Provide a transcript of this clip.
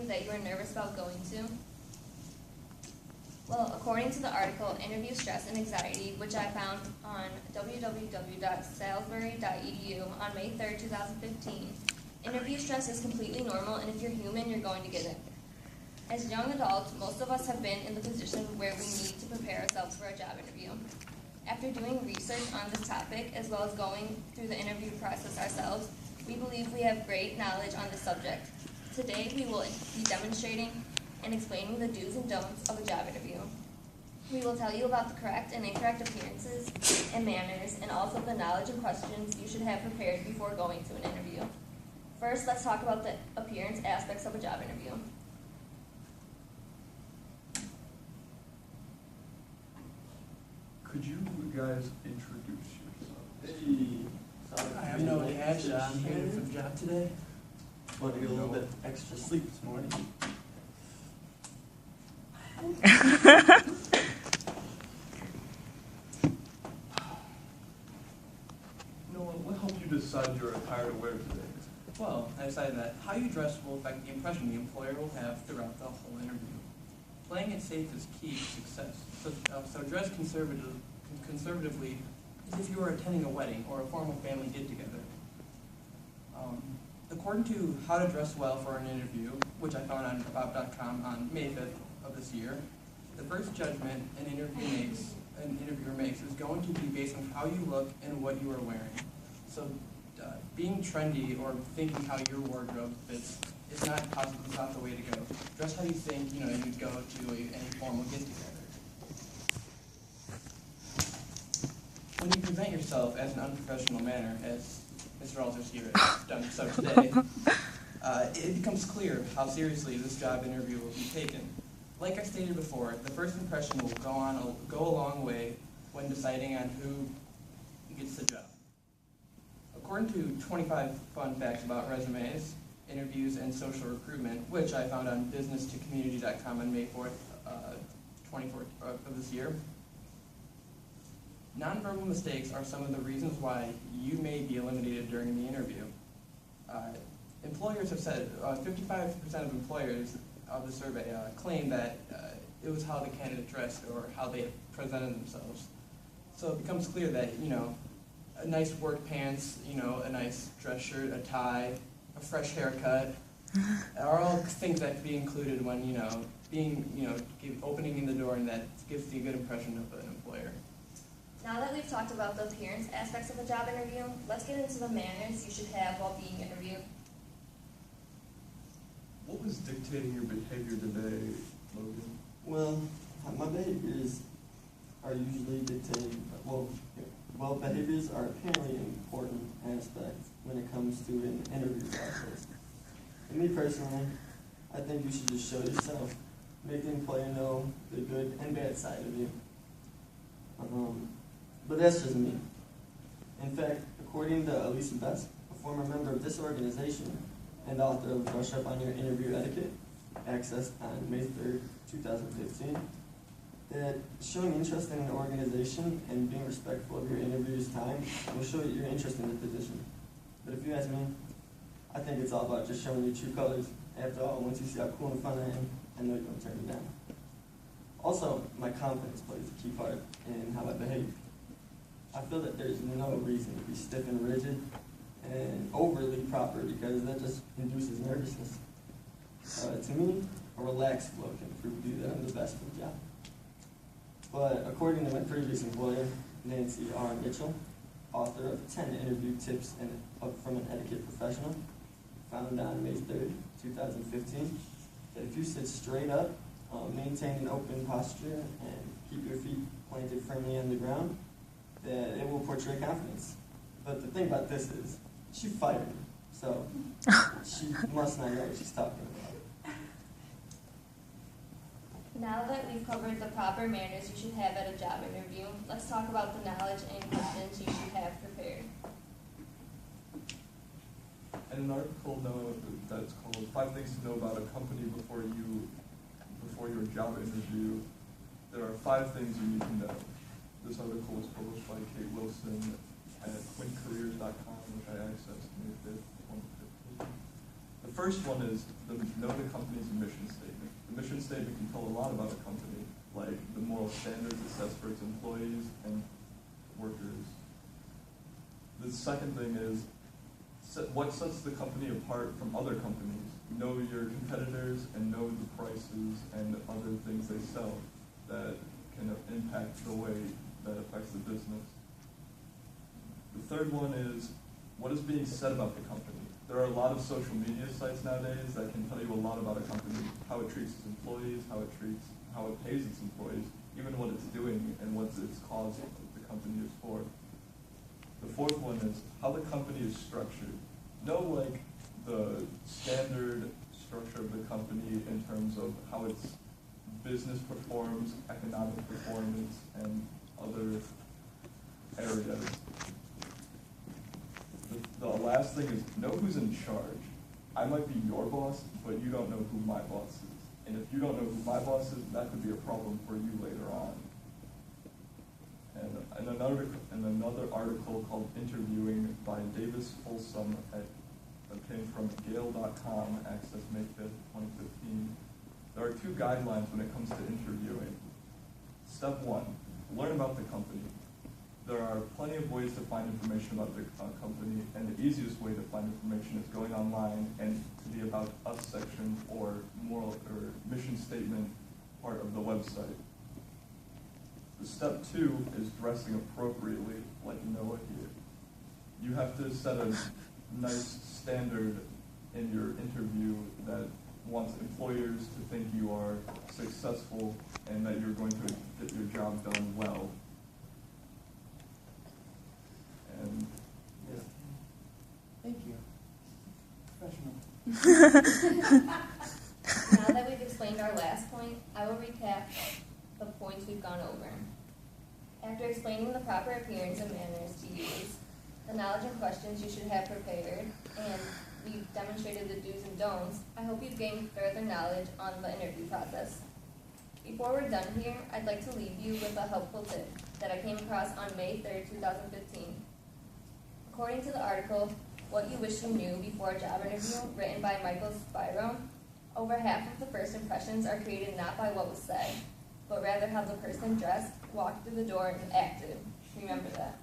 that you are nervous about going to? Well, according to the article, Interview Stress and Anxiety, which I found on www.salisbury.edu on May 3rd, 2015, interview stress is completely normal, and if you're human, you're going to get it. As young adults, most of us have been in the position where we need to prepare ourselves for a job interview. After doing research on this topic, as well as going through the interview process ourselves, we believe we have great knowledge on this subject. Today, we will be demonstrating and explaining the do's and don'ts of a job interview. We will tell you about the correct and incorrect appearances and manners, and also the knowledge and questions you should have prepared before going to an interview. First, let's talk about the appearance aspects of a job interview. Could you guys introduce yourselves? Hey, I have no cash. I'm here for the job today. Want to get a little bit extra sleep this morning? Noah, what helped you decide your attire to wear today? Well, I decided that how you dress will affect the impression the employer will have throughout the whole interview. Playing it safe is key to success. So dress conservatively as if you were attending a wedding or a formal family get-together. According to How to Dress Well for an Interview, which I found on about.com on May 5th of this year, the first judgment an interviewer makes is going to be based on how you look and what you are wearing. So being trendy or thinking how your wardrobe fits is not the way to go. Dress how you think you'd go to any formal get-together. When you present yourself as an unprofessional manner, as Mr. Alters here has done so today, it becomes clear how seriously this job interview will be taken. Like I stated before, the first impression will go a long way when deciding on who gets the job. According to 25 fun facts about resumes, interviews, and social recruitment, which I found on businesstocommunity.com on May 4th, 24th of this year, nonverbal mistakes are some of the reasons why you may be eliminated during the interview. Employers have said 55% of employers of the survey claim that it was how the candidate dressed or how they presented themselves. So it becomes clear that, a nice work pants, a nice dress shirt, a tie, a fresh haircut, are all things that could be included when, opening in the door, and that gives the good impression of an employer. Now that we've talked about the appearance aspects of a job interview, let's get into the manners you should have while being interviewed. What was dictating your behavior today, Logan? Well, my behaviors are usually dictated. Well, behaviors are apparently an important aspect when it comes to an interview process. And me personally, I think you should just show yourself, make the employer know the good and bad side of you. But that's just me. In fact, according to Elisa Best, a former member of this organization and author of Brush Up on Your Interview Etiquette, accessed on May 3rd, 2015, that showing interest in an organization and being respectful of your interviewer's time will show your interest in the position. But if you ask me, I think it's all about just showing your true colors. After all, once you see how cool and fun I am, I know you're going to turn me down. Also, my confidence plays a key part in how I behave. I feel that there's no reason to be stiff and rigid and overly proper, because that just induces nervousness. To me, a relaxed flow can prove to you that I'm the best for the job. But according to my previous employer, Nancy R. Mitchell, author of 10 interview tips from an etiquette professional, found on May 3rd, 2015, that if you sit straight up, maintain an open posture, and keep your feet planted firmly on the ground, that it will portray confidence. But the thing about this is, she fired me, so she must not know what she's talking about. Now that we've covered the proper manners you should have at a job interview, let's talk about the knowledge and questions you should have prepared. In an article that's called 5 Things to Know About a Company Before Your Job Interview, there are 5 things you need to know. This article was published by Kate Wilson at quintcareers.com, which I accessed May 5th, 2015. The first one is know the company's mission. statement can tell a lot about a company, like the moral standards it sets for its employees and workers. The second thing is what sets the company apart from other companies. Know your competitors and know the prices and other things they sell that can impact the way that affects the business. The third one is what is being said about the company. There are a lot of social media sites nowadays that can tell you a lot about a company, how it treats its employees, how it pays its employees, even what it's doing and what its cause of the company is for. The fourth one is how the company is structured. Know like the standard structure of the company in terms of how its business performs, economic performance, and other areas. The last thing is know who's in charge. I might be your boss, but you don't know who my boss is. And if you don't know who my boss is, that could be a problem for you later on. And another article called Interviewing by Davis Folsom that came from Gale.com, access May 5th, 2015. There are 2 guidelines when it comes to interviewing. Step 1, learn about the company. There are plenty of ways to find information about the company, and the easiest way to find information is going online and to the About Us section or moral or mission statement part of the website. The step 2 is dressing appropriately, like Noah here. You have to set a nice standard in your interview that wants employers to think you are successful and that you're going to get your job done well. And Yes. Thank you. Professional. Now that we've explained our last point, I will recap the points we've gone over. After explaining the proper appearance and manners to use, the knowledge and questions you should have prepared, and we've demonstrated the do's and don'ts, I hope you've gained further knowledge on the interview process. Before we're done here, I'd like to leave you with a helpful tip that I came across on May 3rd, 2015. According to the article, What You Wish You Knew Before a Job Interview, written by Michael Spiro, over half of the first impressions are created not by what was said, but rather how the person dressed, walked through the door, and acted. Remember that.